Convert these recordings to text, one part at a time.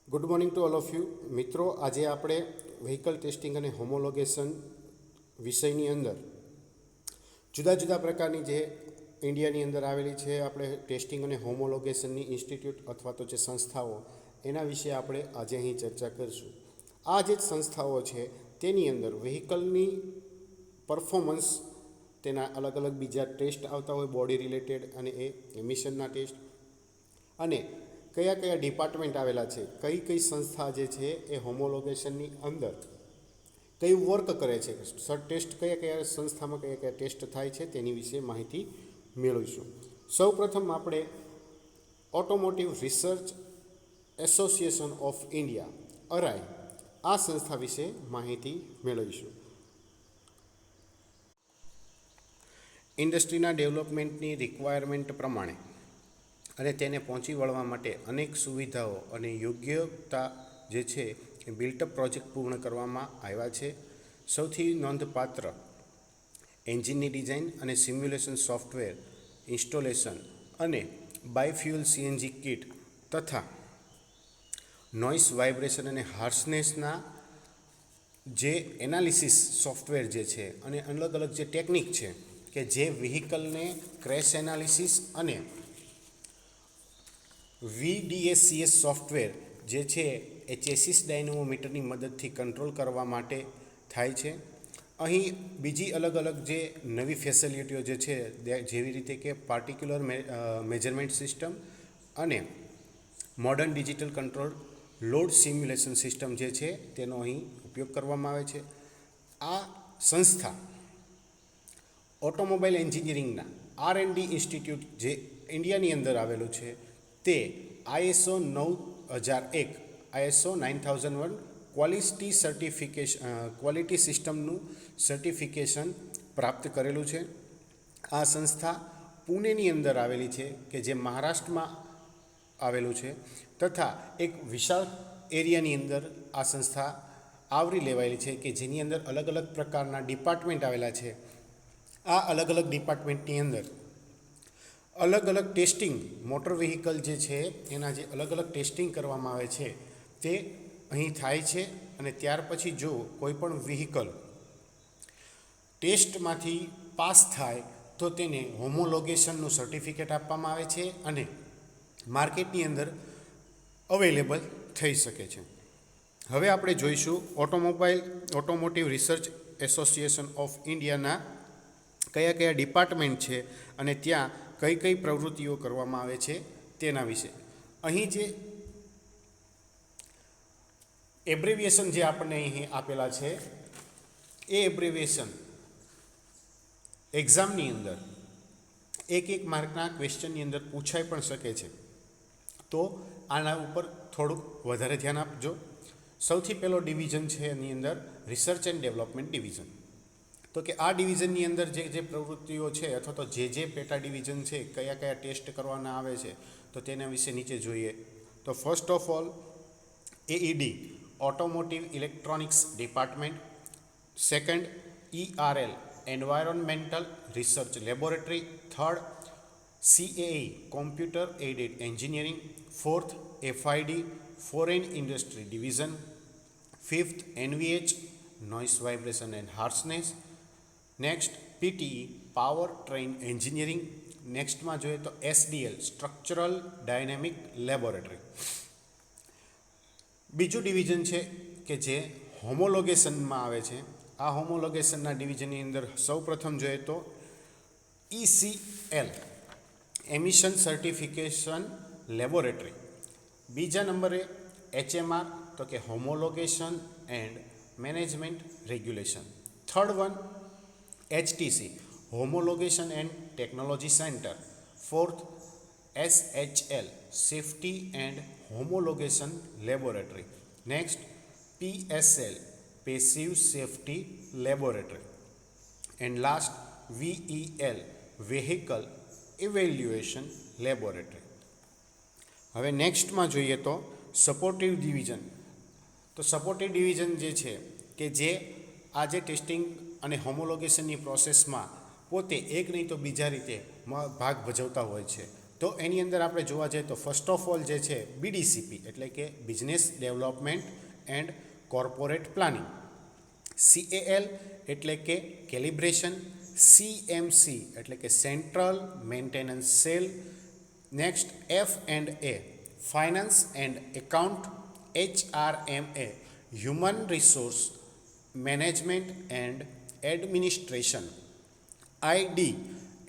Good morning to all of you મિત્રો. આજે આપણે વ્હીકલ ટેસ્ટિંગ અને હોમોલોગેશન વિષયની અંદર જુદા જુદા પ્રકારની જે ઇન્ડિયાની અંદર આવેલી છે આપણે ટેસ્ટિંગ અને હોમોલોગેશનની ઇન્સ્ટિટ્યૂટ અથવા તો જે સંસ્થાઓ એના વિશે આપણે આજે અહીં ચર્ચા કરીશું. આ જે સંસ્થાઓ છે તેની અંદર વ્હીકલની પરફોર્મન્સ, તેના અલગ અલગ બીજા ટેસ્ટ આવતા હોય બોડી રિલેટેડ, અને એ એમિશનના ટેસ્ટ, અને કયા કયા ડિપાર્ટમેન્ટ આવેલા છે, કઈ કઈ સંસ્થા જે છે એ હોમોલોગેશનની અંદર કયું વર્ક કરે છે, સર ટેસ્ટ કયા કયા સંસ્થામાં કયા કયા ટેસ્ટ થાય છે તેની વિશે માહિતી મેળવીશું. સૌ પ્રથમ આપણે automotive research association of India ARAI આ સંસ્થા વિશે માહિતી મેળવીશું. ઇન્ડસ્ટ્રીના ડેવલપમેન્ટની રિક્વાયરમેન્ટ પ્રમાણે અને તેને પહોંચી વળવા માટે અનેક સુવિધાઓ અને યોગ્યતા જે છે એ બિલ્ટઅપ પ્રોજેક્ટ પૂર્ણ કરવામાં આવ્યા છે. સૌથી નોંધપાત્ર એન્જિનની ડિઝાઇન અને સિમ્યુલેશન સોફ્ટવેર ઇન્સ્ટોલેશન અને બાયફ્યુઅલ સીએનજી કિટ તથા નોઇસ વાઇબ્રેશન અને હાર્શનેસના જે એનાલિસિસ સોફ્ટવેર જે છે અને અલગ અલગ જે ટેકનિક છે કે જે વ્હીકલને ક્રેશ એનાલિસિસ અને VDSCS સોફ્ટવેર જે છે એ ચેસિસ ડાયનેમોમીટરની મદદથી કંટ્રોલ કરવા માટે થાય છે. અહીં બીજી અલગ અલગ જે નવી ફેસિલિટીઓ જે છે જેવી રીતે કે પાર્ટિક્યુલર મેજરમેન્ટ સિસ્ટમ અને modern digital control load simulation system જે છે તેનો અહીં ઉપયોગ કરવામાં આવે છે. આ સંસ્થા ઓટોમોબાઈલ એન્જિનિયરિંગના R&D ઇન્સ્ટિટ્યૂટ જે ઇન્ડિયાની અંદર આવેલું છે તે ISO 9001 ISO 9001 ક્વોલિટી સિસ્ટમનું સર્ટિફિકેશન પ્રાપ્ત કરેલું છે. આ સંસ્થા પુણેની અંદર આવેલી છે કે જે મહારાષ્ટ્રમાં આવેલું છે, તથા એક વિશાળ એરિયાની અંદર આ સંસ્થા આવરી લેવાયેલી છે કે જેની અંદર અલગ અલગ પ્રકારના ડિપાર્ટમેન્ટ આવેલા છે. આ અલગ અલગ ડિપાર્ટમેન્ટની અંદર અલગ અલગ ટેસ્ટિંગ મોટર વ્હીકલ જે છે એના જે અલગ અલગ ટેસ્ટિંગ કરવામાં આવે છે તે અહીં થાય છે. અને ત્યાર પછી જો કોઈ પણ વ્હીકલ ટેસ્ટમાંથી પાસ થાય તો તેને હોમોલોગેશનનું સર્ટિફિકેટ આપવામાં આવે છે અને માર્કેટની અંદર અવેલેબલ થઈ શકે છે. હવે આપણે જોઈશું ઓટોમોટિવ રિસર્ચ એસોસિએશન ઓફ ઇન્ડિયાના કયા કયા ડિપાર્ટમેન્ટ છે અને ત્યાં કઈ કઈ પ્રવૃત્તિઓ કરવામાં આવે છે તેના વિશે. અહીં જે એબ્રેવિએશન જે આપણને અહીં આપેલા છે એ એબ્રેવિએશન એક્ઝામની અંદર એક માર્કના ક્વેશ્ચનની અંદર પૂછાઈ પણ શકે છે, તો આના ઉપર થોડુંક વધારે ધ્યાન આપજો. સૌથી પહેલો ડિવિઝન છે એની અંદર રિસર્ચ એન્ડ ડેવલપમેન્ટ ડિવિઝન. તો કે આ ડિવિઝનની અંદર જે પ્રવૃત્તિઓ છે અથવા તો જે પેટા ડિવિઝન છે કયા કયા ટેસ્ટ કરવાના આવે છે તો તેના વિશે નીચે જોઈએ. તો first of all AED automotive electronics department, second ERL environmental research laboratory, third CAE computer aided engineering, fourth FID foreign industry division, fifth NVH noise vibration and harshness, next PTE power train engineering, નેક્સ્ટમાં જોઈએ તો SDL structural dynamic laboratory. બીજું division છે કે જે હોમોલોગેશનમાં આવે છે. આ હોમોલોગેશનના ડિવિઝનની અંદર સૌ પ્રથમ જોઈએ તો ECL એમિશન સર્ટિફિકેશન લેબોરેટરી, બીજા નંબરે HMR તો કે homologation and management regulation, third one HTC homologation and technology centre, fourth SHL safety and homologation laboratory, next PSL passive safety laboratory, and last VEL vehicle evaluation laboratory. હવે નેક્સ્ટમાં જોઈએ તો supportive division. તો supportive division જે છે કે જે આ જે ટેસ્ટિંગ અને હોમોલોગેશનની પ્રોસેસમાં પોતે એક નહીં તો બીજા રીતે ભાગ ભજવતા હોય છે. તો એની અંદર આપણે જોવા જઈએ તો ફર્સ્ટ ઓફ ઓલ જે છે BDCP એટલે કે business development and corporate planning, CAL એટલે કે કેલિબ્રેશન, CMC એટલે કે central maintenance cell, next F&A finance and account, HRMA human resource management and administration, ID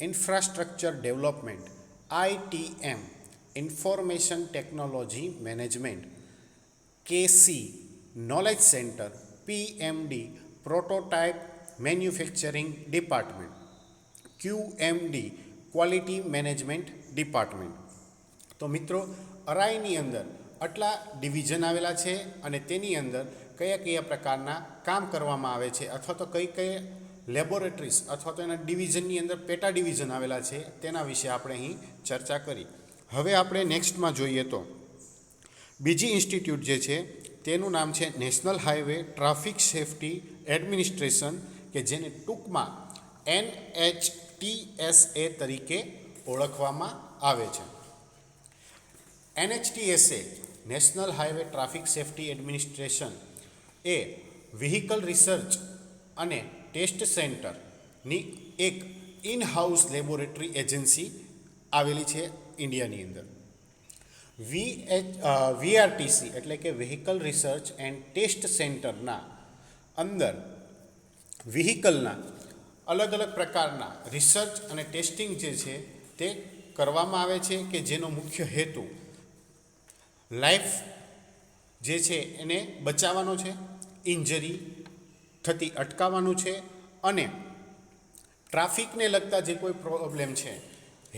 infrastructure development, ITM information technology management, KC knowledge centre, PMD prototype manufacturing department, QMD quality management department. તો મિત્રો અરાઈની અંદર આટલા division આવેલા છે અને તેની અંદર કયા કયા પ્રકારના કામ કરવામાં આવે છે અથવા તો કઈ કઈ લેબોરેટરીઝ અથવા તો એના ડિવિઝનની અંદર પેટા ડિવિઝન આવેલા છે તેના વિશે આપણે અહીં ચર્ચા કરી. હવે આપણે નેક્સ્ટમાં જોઈએ તો બીજી ઇન્સ્ટિટ્યૂટ જે છે તેનું નામ છે national highway traffic safety administration, કે જેને ટૂંકમાં NHTSA તરીકે ઓળખવામાં આવે છે. NHTSA national highway traffic safety administration એ વ્હીકલ રિસર્ચ અને ટેસ્ટ સેન્ટરની એક ઇન હાઉસ લેબોરેટરી એજન્સી આવેલી છે ઇન્ડિયાની અંદર. VRTC એટલે કે વ્હીકલ રિસર્ચ એન્ડ ટેસ્ટ સેન્ટરના અંદર વ્હીકલના અલગ અલગ પ્રકારના રિસર્ચ અને ટેસ્ટિંગ જે છે તે કરવામાં આવે છે, કે જેનો મુખ્ય હેતુ લાઈફ જે છે એને બચાવવાનો છે, ઇન્જરી થતી અટકાવવાનું છે અને ટ્રાફિકને લગતા જે કોઈ પ્રોબ્લેમ છે,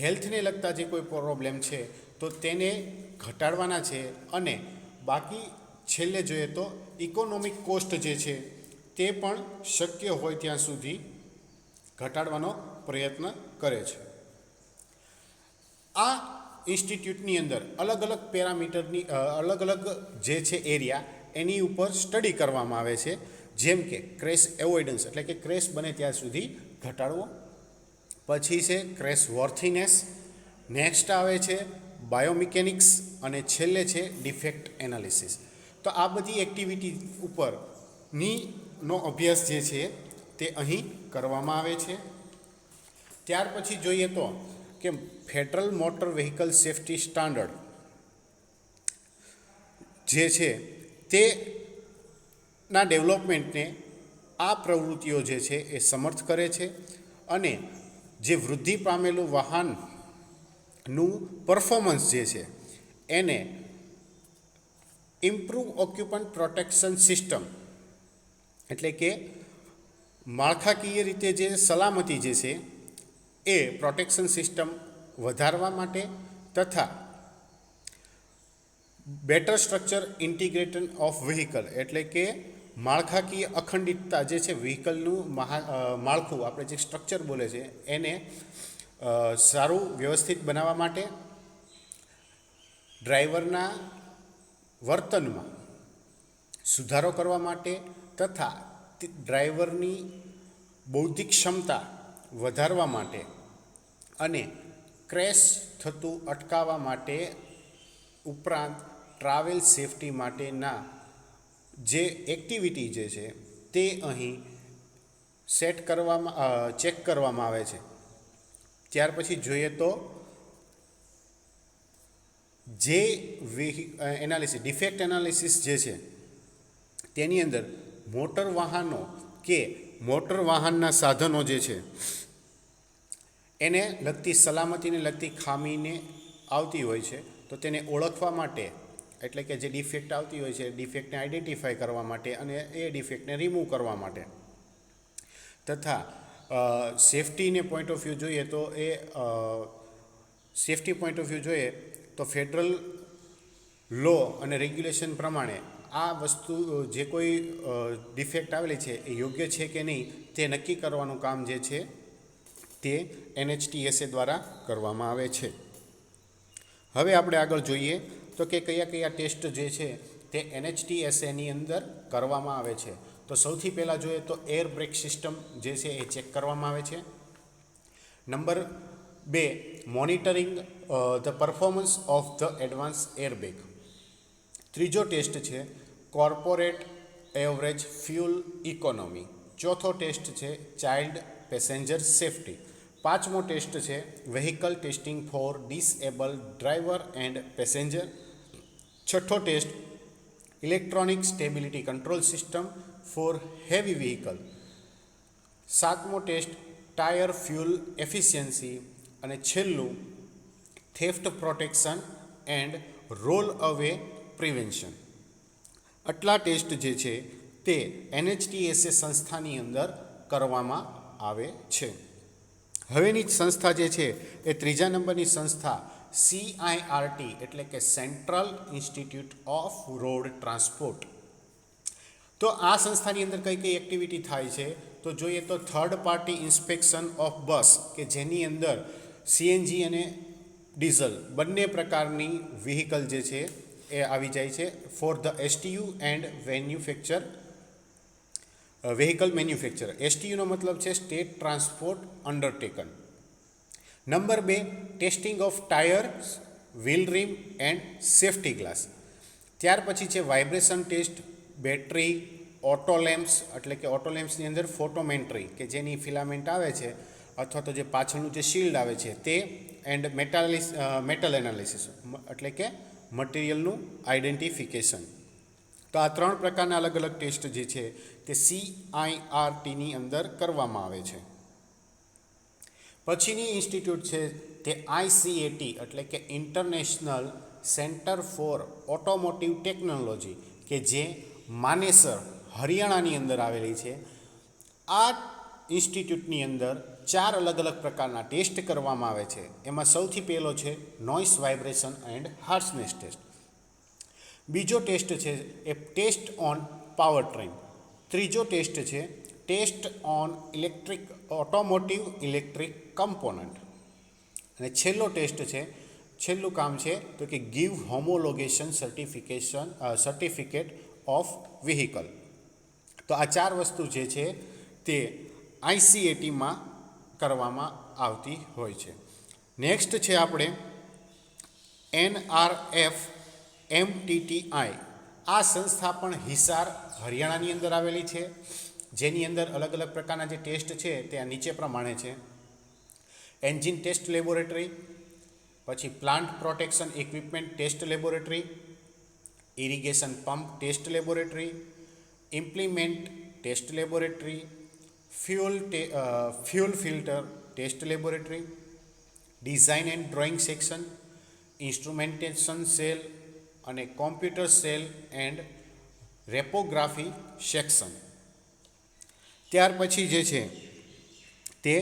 હેલ્થને લગતા જે કોઈ પ્રોબ્લેમ છે તો તેને ઘટાડવાના છે અને બાકી છેલ્લે જોઈએ તો ઇકોનોમિક કોસ્ટ જે છે તે પણ શક્ય હોય ત્યાં સુધી ઘટાડવાનો પ્રયત્ન કરે છે. આ ઇન્સ્ટિટ્યૂટની અંદર અલગ અલગ પેરામીટરની અલગ અલગ જે છે એરિયા એની ઉપર સ્ટડી કરવામાં આવે છે, જેમ કે ક્રેશ એવોઇડન્સ એટલે કે ક્રેશ બને ત્યાં સુધી ઘટાડવો, પછી છે ક્રેશ વર્થીનેસ, નેક્સ્ટ આવે છે બાયોમિકેનિક્સ અને છેલ્લે છે ડિફેક્ટ એનાલિસિસ. તો આ બધી એક્ટિવિટી ઉપરનો અભ્યાસ જે છે તે અહીં કરવામાં આવે છે. ત્યાર પછી જોઈએ તો કે federal motor vehicle safety standard જે છે તેના ડેવલપમેન્ટને આ પ્રવૃત્તિઓ જે છે એ સમર્થ કરે છે અને જે વૃદ્ધિ પામેલું વાહનનું પરફોર્મન્સ જે છે એને ઇમ્પ્રૂવ ઓક્યુપન્ટ પ્રોટેક્શન સિસ્ટમ એટલે કે માળખાકીય રીતે જે સલામતી જે છે એ પ્રોટેક્શન સિસ્ટમ વધારવા માટે તથા better structure integration of vehicle એટલે કે માળખાકીય અખંડિતતા જે છે વ્હીકલનું માળખું આપણે જે સ્ટ્રક્ચર બોલે છે એને સારું વ્યવસ્થિત બનાવવા માટે, ડ્રાઈવરના વર્તનમાં સુધારો કરવા માટે તથા ડ્રાઈવરની બૌદ્ધિક ક્ષમતા વધારવા માટે અને ક્રેશ થતું અટકાવવા માટે ઉપરાંત ટ્રાવેલ સેફટી માટેના જે એક્ટિવિટી જે છે તે અહીં ચેક કરવામાં આવે છે. ત્યાર પછી જોઈએ તો જે એનાલિસિસ ડિફેક્ટ એનાલિસિસ જે છે તેની અંદર મોટર વાહનો કે મોટર વાહનના સાધનો જે છે એને લગતી સલામતીને લગતી ખામીને આવતી હોય છે તો તેને ઓળખવા માટે એટલે કે જે ડિફેક્ટ આવતી હોય છે ડિફેક્ટને આઈડેન્ટિફાઈ કરવા માટે અને એ ડિફેક્ટને રિમૂવ કરવા માટે તથા સેફટીને પોઈન્ટ ઓફ વ્યૂ જોઈએ તો એ સેફટી પોઈન્ટ ઓફ વ્યૂ જોઈએ તો ફેડરલ લો અને રેગ્યુલેશન પ્રમાણે આ વસ્તુ જે કોઈ ડિફેક્ટ આવેલી છે એ યોગ્ય છે કે નહીં તે નક્કી કરવાનું કામ જે છે તે NHTSA દ્વારા કરવામાં આવે છે. હવે આપણે આગળ જોઈએ તો કે કયા કયા ટેસ્ટ જે છે તે NHTSAની અંદર કરવામાં આવે છે. તો સૌથી પહેલાં જોઈએ તો એર બ્રેક સિસ્ટમ જે છે એ ચેક કરવામાં આવે છે. Number 2 monitoring the performance of the advance airbag. ત્રીજો ટેસ્ટ છે કોર્પોરેટ એવરેજ ફ્યુલ ઇકોનોમી. ચોથો ટેસ્ટ છે ચાઇલ્ડ પેસેન્જર સેફ્ટી. પાંચમો ટેસ્ટ છે vehicle testing for disable driver and passenger. છઠ્ઠો test electronic stability control system for heavy vehicle. સાતમો test tyre fuel efficiency. અને છેલ્લું theft protection and roll away prevention. આટલા test જે છે તે NHTSA સંસ્થાની અંદર કરવામાં આવે છે. હવેની સંસ્થા જે છે એ ત્રીજા નંબરની સંસ્થા CIRT એટલે કે central institute off road transport. તો આ સંસ્થાની અંદર કઈ કઈ એક્ટિવિટી થાય છે તો જોઈએ તો થર્ડ પાર્ટી ઇન્સ્પેક્શન ઓફ બસ કે જેની અંદર CNG અને ડીઝલ બંને પ્રકારની વ્હીકલ જે છે એ આવી જાય છે for the STU and vehicle manufacture. STUનો મતલબ છે state transport undertaken. Number 2 testing of tyres, wheel rim and safety glass. ત્યાર પછી છે vibration test, battery, auto lamps એટલે કે ઓટો લેમ્પ્સની અંદર ફોટોમેન્ટ્રી કે જેની ફિલામેન્ટ આવે છે અથવા તો જે પાછળનું જે શિલ્ડ આવે છે તે, એન્ડ મેટલ એનાલિસિસ એટલે કે મટીરિયલનું આઈડેન્ટિફિકેશન. તો આ ત્રણ પ્રકારના અલગ અલગ ટેસ્ટ જે છે તે CIRTની અંદર કરવામાં આવે છે. પછીની ઇન્સ્ટિટ્યૂટ છે તે ICAT એટલે કે international centre for automotive technology કે જે માનેસર હરિયાણાની અંદર આવેલી છે. આ ઇન્સ્ટિટ્યૂટની અંદર 4 અલગ અલગ પ્રકારના ટેસ્ટ કરવામાં આવે છે. એમાં સૌથી પહેલો છે noise vibration and harshness test. બીજો ટેસ્ટ છે એ ટેસ્ટ ઓન પાવર ટ્રેન. ત્રીજો ટેસ્ટ છે test on automotive electric component. અને છેલ્લો ટેસ્ટ છે, છેલ્લું કામ છે તો કે give homologation certificate of vehicle. તો આ 4 વસ્તુ જે છે તે ICATમાં કરવામાં આવતી હોય છે. નેક્સ્ટ છે આપણે NRF MTTI. આ સંસ્થા પણ હિસાર હરિયાણાની અંદર આવેલી છે, જેની અંદર અલગ અલગ પ્રકારના જે ટેસ્ટ છે તે આ નીચે પ્રમાણે છે: એન્જિન ટેસ્ટ લેબોરેટરી, પછી plant protection equipment test laboratory, irrigation pump test laboratory, implement test laboratory, fuel filter test laboratory, design and drawing section, instrumentation cell અને computer cell and reprography section. ત્યાર પછી જે છે તે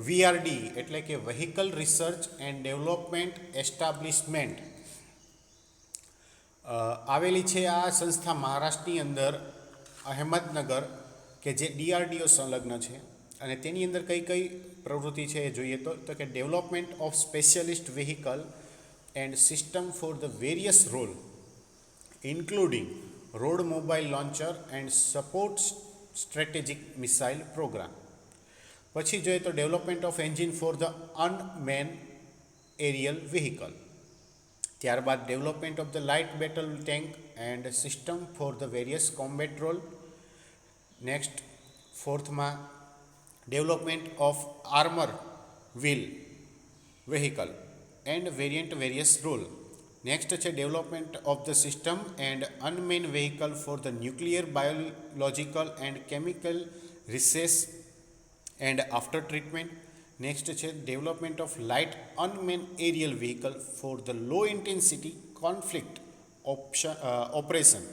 VRD એટલે કે vehicle research and development establishment આવેલી છે. આ સંસ્થા મહારાષ્ટ્રની અંદર અહેમદનગર કે જે DRDO સંલગ્ન છે. અને તેની અંદર કઈ કઈ પ્રવૃત્તિ છે એ જોઈએ તો કે development of specialist vehicle and system for the various role including road mobile launcher and support strategic missile program. પછી જોઈએ તો development of engine for the unmanned aerial vehicle. ત્યારબાદ development of the light battle tank and system for the various combat role. Next ફોર્થમાં development of armour wheel vehicle and various role. Next છે development of the system and unmanned vehicle for the nuclear biological and chemical research and after treatment. Next છે development of light unmanned aerial vehicle for the low intensity conflict operation.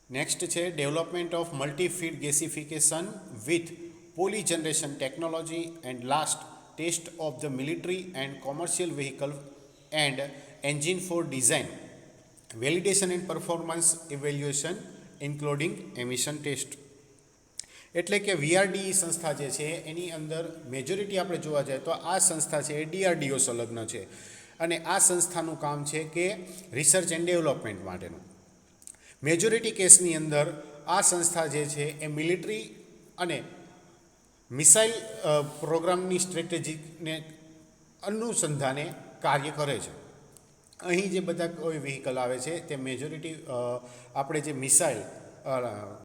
Next છે development of multi feed gasification with poly generation technology. And last test of the military and commercial vehicle and engine for design validation and performance evaluation including emission test. એટલે કે VRDE સંસ્થા જે છે એની અંદર majority આપણે જોવા જાય તો આ સંસ્થા છે એ DRDO સંલગ્ન છે. અને આ સંસ્થાનું કામ છે કે રિસર્ચ એન્ડ ડેવલપમેન્ટ માટેનું. મેજોરિટી કેસની અંદર આ સંસ્થા જે છે એ મિલિટરી અને મિસાઇલ પ્રોગ્રામની સ્ટ્રેટેજીને અનુસંધાને કાર્ય કરે છે. અહીં જે બધા કોઈ વ્હીકલ આવે છે તે મેજોરિટી આપણે જે મિસાઇલ